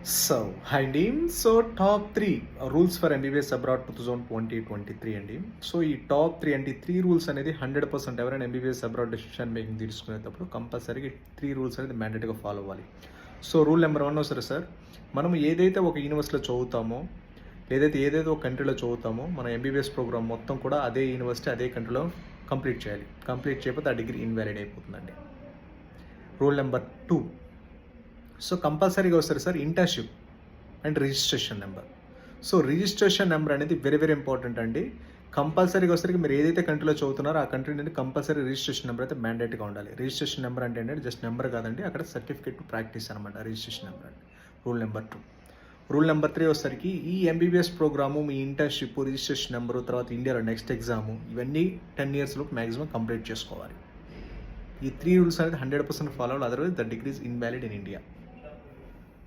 So hi అండి. So top 3 rules for MBBS abroad 2023 అండి. So ఈ టాప్ 3 అంటే 3 రూల్స్ అనేది 100% ఎవరైనా ఎంబీబీఎస్ అబ్రాడ్ డెసిషన్ మేకింగ్ తీసుకునేటప్పుడు కంపల్సరీగా 3 రూల్స్ అనేది మ్యాండేట్గా ఫాలో అవ్వాలి. సో రూల్ నెంబర్ 1 వస్తుంది సార్. మనం ఏదైతే ఒక యూనివర్సిటీలో చదువుతామో ఏదైతే ఒక కంట్రీలో చదువుతామో మన ఎంబీబీఎస్ ప్రోగ్రామ్ మొత్తం కూడా అదే యూనివర్సిటీ అదే కంట్రీలో కంప్లీట్ చేయాలి. కంప్లీట్ చేయకపోతే ఆ డిగ్రీ ఇన్వాలిడ్ అయిపోతుందండి. రూల్ నెంబర్ 2, సో కంపల్సరీగా వస్తారు sir internship and registration number. So registration number అనేది వెరీ వెరీ ఇంపార్టెంట్ అండి. కంపల్సరీగా వస్తారు మీరు ఏదైతే కంట్రీలో చదువుతున్నారో ఆ కంట్రీ నుండి కంపల్సరీ రిజిస్ట్రేషన్ నెంబర్ అయితే మ్యాండేట్గా ఉండాలి. రిజిస్ట్రేషన్ నెంబర్ అంటే ఏంటంటే జస్ట్ నెంబర్ కాదండి, అక్కడ సర్టిఫికేట్ ప్రాక్టీస్ అనమాట రిజిస్ట్రేషన్ నెంబర్ అంటే. Rule number 2. రూల్ నెంబర్ 3 వచ్చేసరికి ఈ ఎంబీబీఎస్ ప్రోగ్రాము మీ ఇంటర్న్షిప్ రిజిస్ట్రేషన్ నెంబరు తర్వాత ఇండియాలో నెక్స్ట్ ఎగ్జాము ఇవన్నీ 10 ఇయర్స్లోపు మ్యాక్సిమం కంప్లీట్ చేసుకోవాలి. ఈ 3 రూల్స్ అనేది 100% ఫాలో అవ్వాలి, otherwise the degree is invalid in India.